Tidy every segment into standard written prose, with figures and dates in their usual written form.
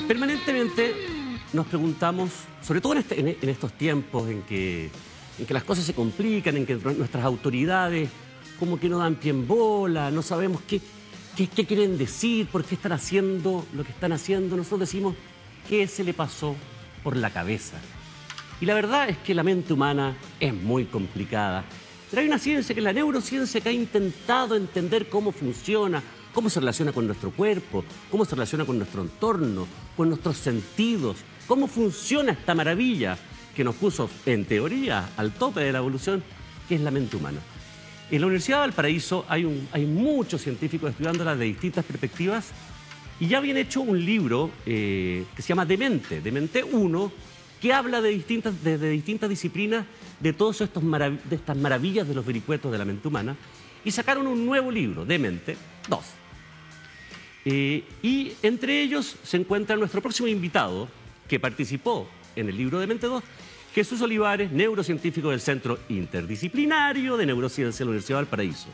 Permanentemente nos preguntamos, sobre todo en estos tiempos en que las cosas se complican, en que nuestras autoridades como que no dan pie en bola, no sabemos qué quieren decir, por qué están haciendo lo que están haciendo. Nosotros decimos, ¿qué se le pasó por la cabeza? Y la verdad es que la mente humana es muy complicada. Pero hay una ciencia, que es la neurociencia, que ha intentado entender cómo funciona, cómo se relaciona con nuestro cuerpo, cómo se relaciona con nuestro entorno, con nuestros sentidos, cómo funciona esta maravilla que nos puso, en teoría, al tope de la evolución, que es la mente humana. En la Universidad de Valparaíso hay muchos científicos estudiándola de distintas perspectivas y ya habían hecho un libro que se llama Demente, Demente 1, que habla de distintas disciplinas, de todas estas maravillas de los vericuetos de la mente humana, y sacaron un nuevo libro, Demente 2. Y entre ellos se encuentra nuestro próximo invitado, que participó en el libro Demente 2, Jesús Olivares, neurocientífico del Centro Interdisciplinario de Neurociencia de la Universidad de Valparaíso.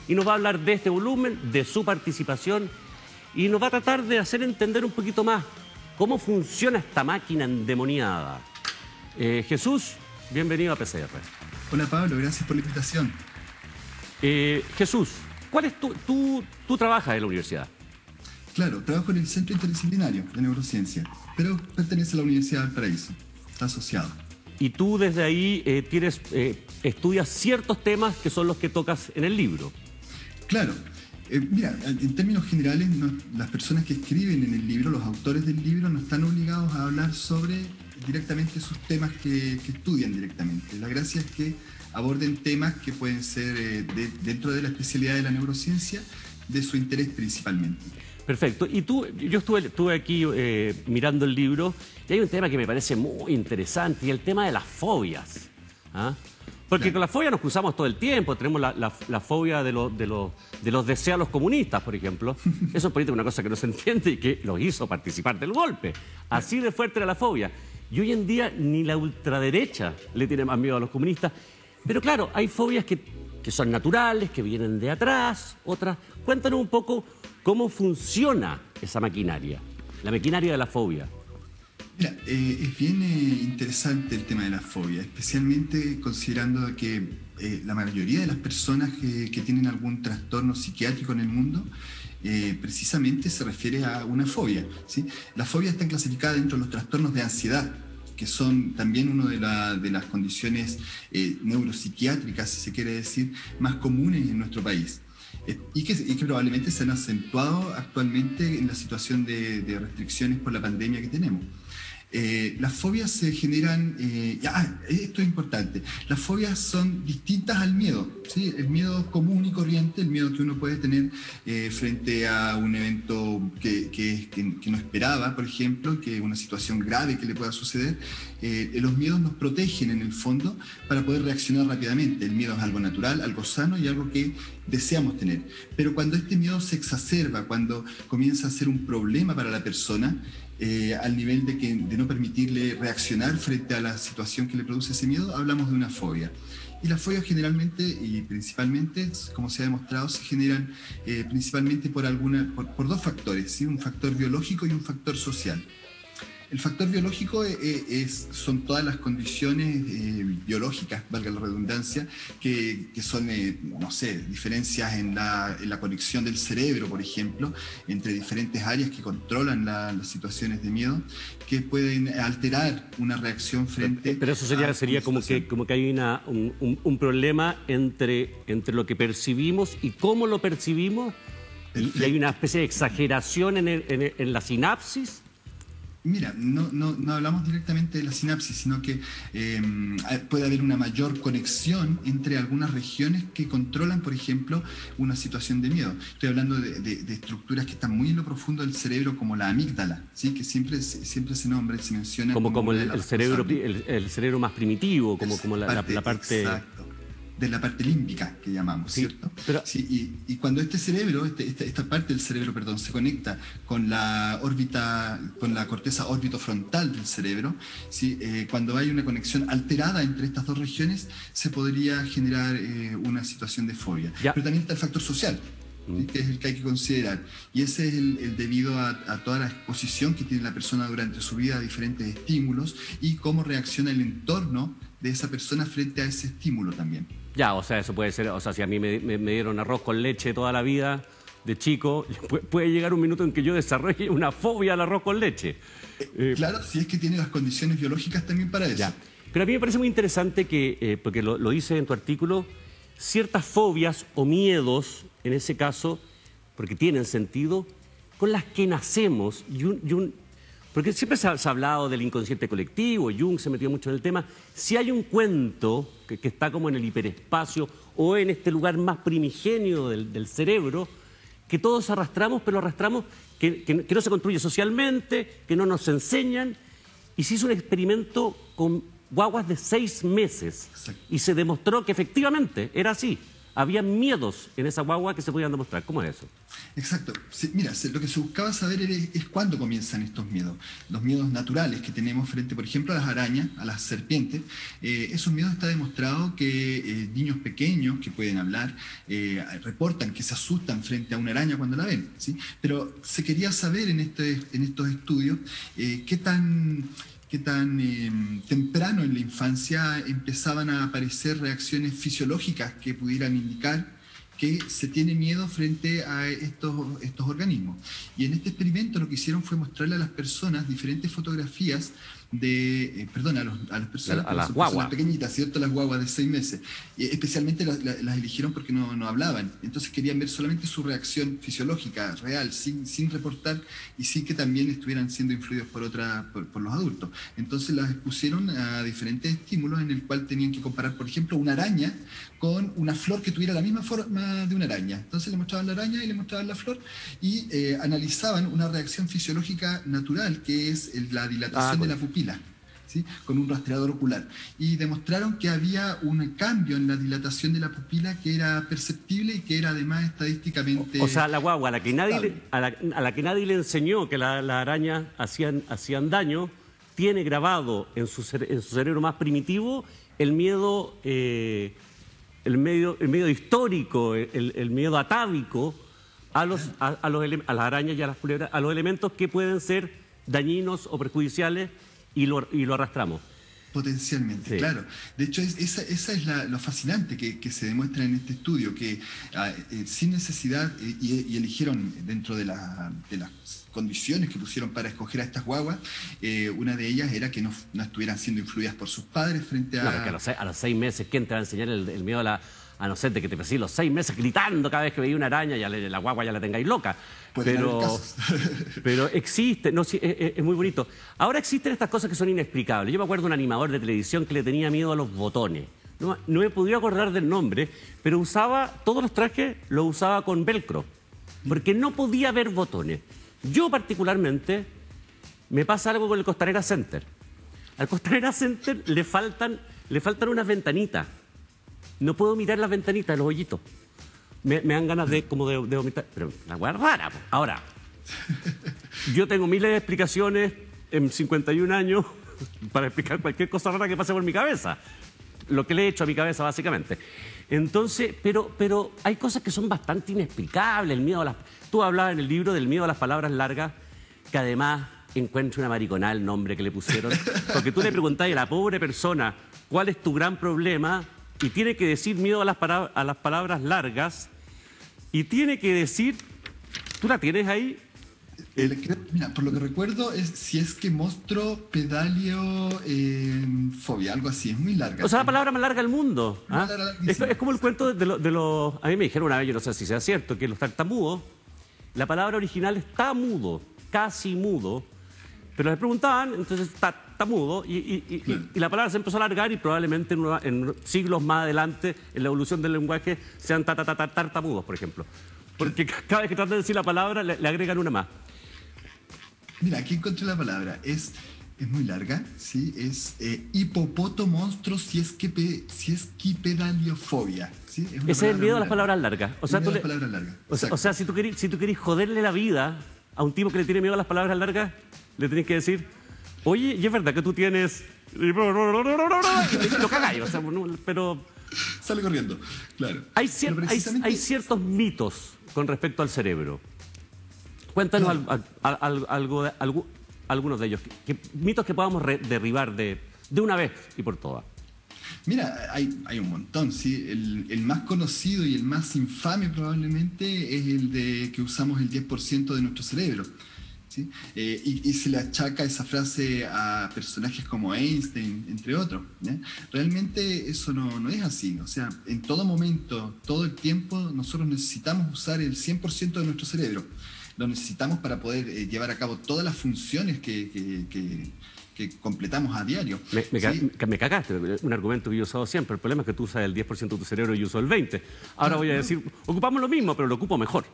Y nos va a hablar de este volumen, de su participación, y nos va a tratar de hacer entender un poquito más cómo funciona esta máquina endemoniada. Jesús, bienvenido a PCR. Hola Pablo, gracias por la invitación. Jesús, ¿cuál es tú trabajas en la universidad? Claro, trabajo en el Centro Interdisciplinario de Neurociencia, pero pertenece a la Universidad de Valparaíso, está asociado. Y tú desde ahí estudias ciertos temas que son los que tocas en el libro. Claro. Mira, en términos generales, las personas que escriben en el libro, los autores del libro, no están obligados a hablar sobre directamente sus temas que estudian directamente. La gracia es que aborden temas que pueden ser dentro de la especialidad de la neurociencia, de su interés principalmente. Perfecto. Y yo estuve aquí mirando el libro y hay un tema que me parece muy interesante, y el tema de las fobias. ¿Ah? Porque claro, con la fobia nos cruzamos todo el tiempo. Tenemos la fobia de los deseos a los comunistas, por ejemplo. Eso en política es una cosa que no se entiende y que los hizo participar del golpe. Así de fuerte era la fobia. Y hoy en día ni la ultraderecha le tiene más miedo a los comunistas. Pero claro, hay fobias que son naturales, que vienen de atrás, otras. Cuéntanos un poco cómo funciona esa maquinaria, la maquinaria de la fobia. Mira, es bien interesante el tema de la fobia, especialmente considerando que la mayoría de las personas que tienen algún trastorno psiquiátrico en el mundo precisamente se refiere a una fobia, ¿sí? Las fobias están clasificadas dentro de los trastornos de ansiedad, que son también una de las condiciones neuropsiquiátricas, si se quiere decir, más comunes en nuestro país. Y que probablemente se han acentuado actualmente en la situación de restricciones por la pandemia que tenemos. Las fobias se generan, esto es importante, las fobias son distintas al miedo, ¿sí? El miedo común y corriente, el miedo que uno puede tener frente a un evento que no esperaba, por ejemplo, que una situación grave que le pueda suceder. Los miedos nos protegen en el fondo para poder reaccionar rápidamente. El miedo es algo natural, algo sano y algo que deseamos tener. Pero cuando este miedo se exacerba, cuando comienza a ser un problema para la persona, al nivel de no permitirle reaccionar frente a la situación que le produce ese miedo, hablamos de una fobia. Y las fobias generalmente y principalmente, como se ha demostrado, se generan principalmente por dos factores, ¿sí? Un factor biológico y un factor social. El factor biológico son todas las condiciones biológicas, valga la redundancia, que son, no sé, diferencias en la conexión del cerebro, por ejemplo, entre diferentes áreas que controlan las situaciones de miedo, que pueden alterar una reacción frente Pero eso sería como que hay un problema entre lo que percibimos y cómo lo percibimos, y hay una especie de exageración en la sinapsis. Mira, no hablamos directamente de la sinapsis, sino que puede haber una mayor conexión entre algunas regiones que controlan, por ejemplo, una situación de miedo. Estoy hablando de estructuras que están muy en lo profundo del cerebro, como la amígdala, ¿sí? Que siempre se nombra y se menciona como el cerebro más primitivo, como la parte... Exacto. De la parte límbica que llamamos, sí, ¿cierto? Pero... Sí, y cuando este cerebro, esta parte del cerebro, perdón, se conecta con la corteza órbitofrontal del cerebro, ¿sí? Cuando hay una conexión alterada entre estas dos regiones, se podría generar una situación de fobia. Ya. Pero también está el factor social. ¿sí? Que es el que hay que considerar. Y ese es el debido a toda la exposición que tiene la persona durante su vida a diferentes estímulos y cómo reacciona el entorno de esa persona frente a ese estímulo también. Ya, o sea, eso puede ser, o sea, si a mí me dieron arroz con leche toda la vida de chico, puede llegar un minuto en que yo desarrolle una fobia al arroz con leche. Claro, si es que tiene las condiciones biológicas también para eso. Ya. Pero a mí me parece muy interesante que, porque lo dice en tu artículo, ciertas fobias o miedos, en ese caso, porque tienen sentido, con las que nacemos, porque siempre se ha hablado del inconsciente colectivo, Jung se metió mucho en el tema. Si hay un cuento que está como en el hiperespacio o en este lugar más primigenio del cerebro, que todos arrastramos, pero arrastramos que no se construye socialmente, que no nos enseñan. Y se hizo un experimento con guaguas de 6 meses. Exacto. Y se demostró que efectivamente era así. Había miedos en esa guagua que se podían demostrar. ¿Cómo es eso? Exacto. Sí, mira, lo que se buscaba saber es cuándo comienzan estos miedos. Los miedos naturales que tenemos frente, por ejemplo, a las arañas, a las serpientes. Esos miedos está demostrado que niños pequeños que pueden hablar reportan que se asustan frente a una araña cuando la ven, ¿sí? Pero se quería saber en estos estudios qué tan temprano en la infancia empezaban a aparecer reacciones fisiológicas que pudieran indicar que se tiene miedo frente a estos organismos. Y en este experimento lo que hicieron fue mostrarle a las personas diferentes fotografías de, a las personas, a las guaguas pequeñitas, ¿cierto? Las guaguas de 6 meses. Y especialmente las eligieron porque no hablaban. Entonces querían ver solamente su reacción fisiológica, real, sin reportar y sin que también estuvieran siendo influidos por los adultos. Entonces las expusieron a diferentes estímulos en el cual tenían que comparar, por ejemplo, una araña con una flor que tuviera la misma forma de una araña. Entonces le mostraban la araña y le mostraban la flor y analizaban una reacción fisiológica natural que es la dilatación de la pupila, ¿sí? Con un rastreador ocular. Y demostraron que había un cambio en la dilatación de la pupila que era perceptible y que era además estadísticamente... O sea, la guagua a la que nadie le enseñó que las arañas hacían daño, tiene grabado en su cerebro más primitivo el miedo... el miedo histórico, el miedo atávico a las arañas y a las culebras, a los elementos que pueden ser dañinos o perjudiciales y lo arrastramos. Potencialmente, sí. Claro. De hecho, esa es lo fascinante que se demuestra en este estudio, que sin necesidad, y eligieron dentro de las condiciones que pusieron para escoger a estas guaguas, una de ellas era que no estuvieran siendo influidas por sus padres frente a... No, porque a los 6 meses, ¿quién te va a enseñar el miedo a no ser de que te persigue los 6 meses gritando cada vez que veía una araña y la guagua ya la tengáis loca? Pero existe, no, sí, es muy bonito. Ahora existen estas cosas que son inexplicables. Yo me acuerdo de un animador de televisión que le tenía miedo a los botones. No me podía acordar del nombre, pero todos los trajes los usaba con velcro, porque no podía ver botones. Yo particularmente, me pasa algo con el Costanera Center. Al Costanera Center le faltan unas ventanitas. No puedo mirar las ventanitas de los hoyitos. Me dan ganas de vomitar. Pero la hueá es rara. Ahora, yo tengo miles de explicaciones en 51 años para explicar cualquier cosa rara que pase por mi cabeza. Lo que le he hecho a mi cabeza, básicamente. Entonces, pero hay cosas que son bastante inexplicables. El miedo a las... Tú hablabas en el libro del miedo a las palabras largas, que además encuentro una mariconada el nombre que le pusieron. Porque tú le preguntás a la pobre persona cuál es tu gran problema y tiene que decir miedo a las palabras largas y tiene que decir... ¿Tú la tienes ahí? Mira, por lo que recuerdo, si es que monstruo, pedalio, fobia, algo así, es muy larga. O sea, la palabra más larga del mundo. ¿Ah? Es como el cuento de los... A mí me dijeron una vez, yo no sé si sea cierto, que los tartamudos, la palabra original está mudo, casi mudo, pero les preguntaban, entonces está mudo, y la palabra se empezó a alargar y probablemente en siglos más adelante, en la evolución del lenguaje, sean tartamudos, por ejemplo. Porque cada vez que tratan de decir la palabra, le agregan una más. Mira, aquí encontré la palabra. Es muy larga, ¿sí? Es hipopótomonstro siesquipedaliofobia, ¿sí? Ese es el miedo a las palabras largas. O sea, o sea, si tú querés joderle la vida a un tipo que le tiene miedo a las palabras largas, le tenés que decir, oye, ¿y es verdad que tú tienes...? Y lo cagáis, o sea, pero sale corriendo, claro. Hay ciertos mitos con respecto al cerebro. Cuéntanos algunos de ellos. Mitos que podamos derribar de una vez y por todas. Mira, hay un montón, ¿sí? El más conocido y el más infame probablemente es el de que usamos el 10% de nuestro cerebro. ¿Sí? Y se le achaca esa frase a personajes como Einstein, entre otros. ¿Ya? Realmente eso no es así. O sea, en todo momento, todo el tiempo, nosotros necesitamos usar el 100% de nuestro cerebro. Lo necesitamos para poder llevar a cabo todas las funciones que completamos a diario. Me cagaste, un argumento que yo he usado siempre. El problema es que tú usas el 10% de tu cerebro y yo uso el 20%. Ahora voy a decir, ocupamos lo mismo, pero lo ocupo mejor.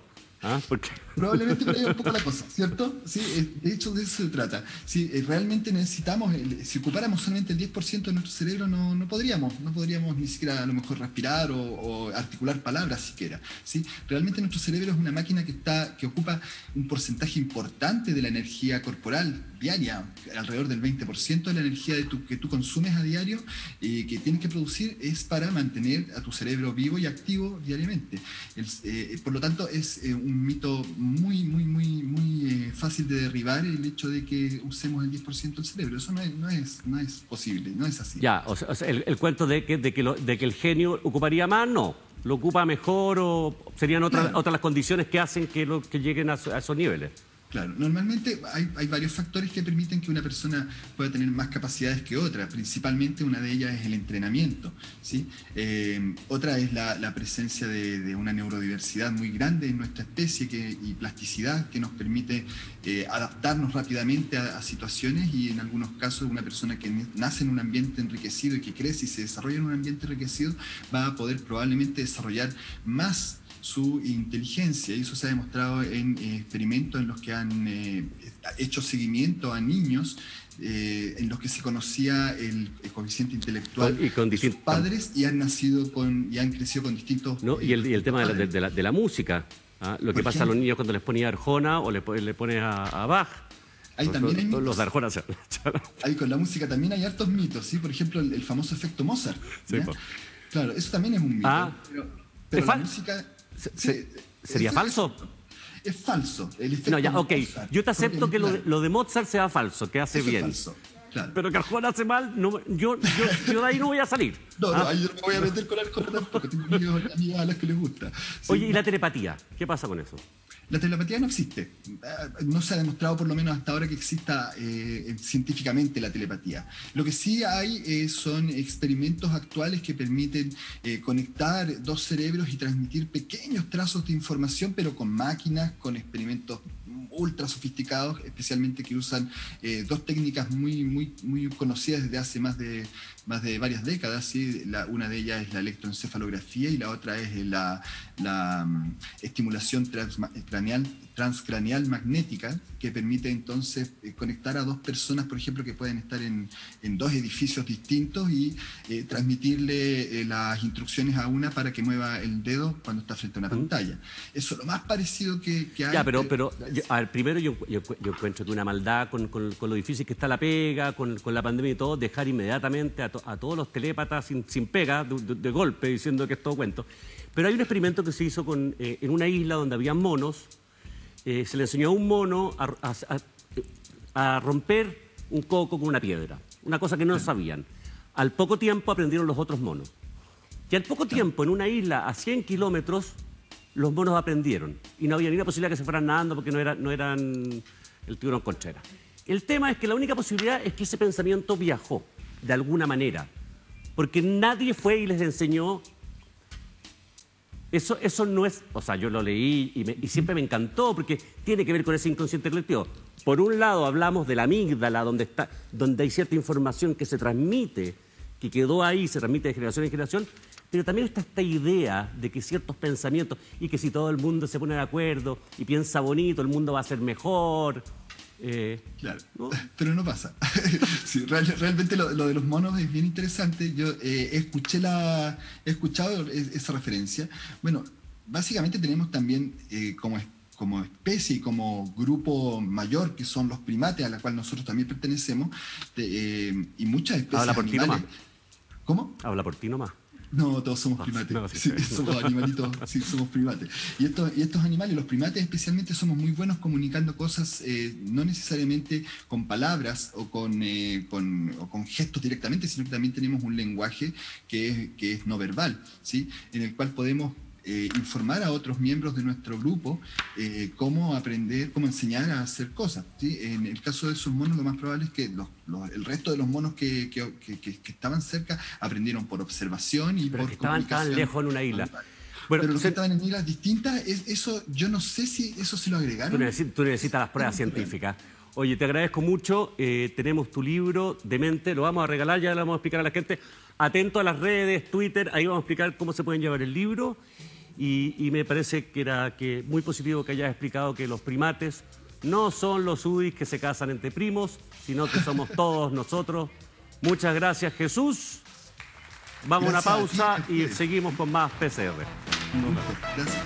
Porque... Probablemente por ahí un poco la cosa, ¿cierto? Sí, de hecho de eso se trata. Sí, realmente necesitamos, si ocupáramos solamente el 10% de nuestro cerebro no podríamos ni siquiera a lo mejor respirar o articular palabras siquiera. ¿Sí? Realmente nuestro cerebro es una máquina que ocupa un porcentaje importante de la energía corporal diaria, alrededor del 20% de la energía que tú consumes a diario y que tienes que producir es para mantener a tu cerebro vivo y activo diariamente. Por lo tanto, es un mito muy fácil de derribar el hecho de que usemos el 10% del cerebro. Eso no es posible, no es así. Ya, o sea, el cuento de que el genio ocuparía más, no. Lo ocupa mejor o serían otras las condiciones que hacen que lleguen a esos niveles. Claro, normalmente hay varios factores que permiten que una persona pueda tener más capacidades que otra. Principalmente una de ellas es el entrenamiento, ¿sí? Otra es la presencia de una neurodiversidad muy grande en nuestra especie y plasticidad que nos permite adaptarnos rápidamente a situaciones y en algunos casos una persona que nace en un ambiente enriquecido y que crece y se desarrolla en un ambiente enriquecido va a poder probablemente desarrollar más su inteligencia, y eso se ha demostrado en experimentos en los que han hecho seguimiento a niños en los que se conocía el coeficiente intelectual de sus padres y han crecido con distintos... ¿No? Y el tema de la música, lo que pasa a los niños cuando les pones a Arjona o le pones a Bach. Ahí también hay mitos. Los de Arjona. Ahí con la música también hay hartos mitos, ¿sí? Por ejemplo, el famoso efecto Mozart. Sí, claro, eso también es un mito. Pero la música... ¿Sería falso? Es falso. El efecto no, ya, ok. Mozart, yo te acepto que lo de Mozart sea falso, que hace eso bien. Es falso, claro. Pero que Arjona hace mal, yo de ahí no voy a salir. No, ahí yo no me voy a meter con Arjona tampoco. Tengo amigas a las que les gusta. ¿Sí? Oye, ¿y la telepatía? ¿Qué pasa con eso? La telepatía no existe. No se ha demostrado, por lo menos hasta ahora, que exista científicamente la telepatía. Lo que sí hay son experimentos actuales que permiten conectar dos cerebros y transmitir pequeños trazos de información, pero con máquinas, con experimentos ultra sofisticados, especialmente que usan dos técnicas muy conocidas desde hace más de varias décadas. ¿Sí? Una de ellas es la electroencefalografía y la otra es la estimulación transcraneal magnética, que permite entonces conectar a dos personas, por ejemplo, que pueden estar en dos edificios distintos y transmitirle las instrucciones a una para que mueva el dedo cuando está frente a una pantalla. Eso es lo más parecido que hay. Ya, pero a ver, primero yo encuentro que una maldad con lo difícil que está la pega, con la pandemia y todo, dejar inmediatamente a todos los telépatas sin pega, de golpe, diciendo que es todo cuento. Pero hay un experimento que se hizo en una isla donde había monos. Se le enseñó a un mono a romper un coco con una piedra, una cosa que no sabían. Al poco tiempo aprendieron los otros monos. Y al poco tiempo, en una isla a 100 kilómetros, los monos aprendieron. Y no había ni una posibilidad que se fueran nadando porque no eran el tiburón Contreras. El tema es que la única posibilidad es que ese pensamiento viajó, de alguna manera. Porque nadie fue y les enseñó. Eso no es... O sea, yo lo leí y siempre me encantó porque tiene que ver con ese inconsciente colectivo. Por un lado hablamos de la amígdala, donde hay cierta información que se transmite, que quedó ahí, se transmite de generación en generación, pero también está esta idea de que ciertos pensamientos, y que si todo el mundo se pone de acuerdo y piensa bonito, el mundo va a ser mejor... claro, ¿no? Pero no pasa. Sí, realmente lo de los monos es bien interesante. Yo he escuchado esa referencia. Bueno, básicamente tenemos también como especie y como grupo mayor, que son los primates, a la cual nosotros también pertenecemos, y muchas especies Habla por ti animales. nomás. ¿Cómo? Habla por ti nomás. No, todos somos primates. No, sí, Sí, somos animalitos, sí, somos primates. Y estos animales, los primates especialmente, somos muy buenos comunicando cosas, no necesariamente con palabras o con gestos directamente, sino que también tenemos un lenguaje que es no verbal, ¿sí? En el cual podemos informar a otros miembros de nuestro grupo cómo aprender, cómo enseñar a hacer cosas, ¿sí? En el caso de esos monos, lo más probable es que el resto de los monos que estaban cerca aprendieron por observación y Pero por que estaban tan comunicación. lejos en una isla. Bueno, Pero los que estaban en islas distintas, eso yo no sé si eso se lo agregaron. tú necesitas las pruebas científicas. Oye, te agradezco mucho. Tenemos tu libro de mente, lo vamos a regalar, ya lo vamos a explicar a la gente. Atento a las redes, Twitter, ahí vamos a explicar cómo se pueden llevar el libro. Y me parece que muy positivo que hayas explicado que los primates no son los UDIs que se casan entre primos, sino que somos todos nosotros. Muchas gracias, Jesús. Vamos a una pausa y seguimos con más PCR. Gracias.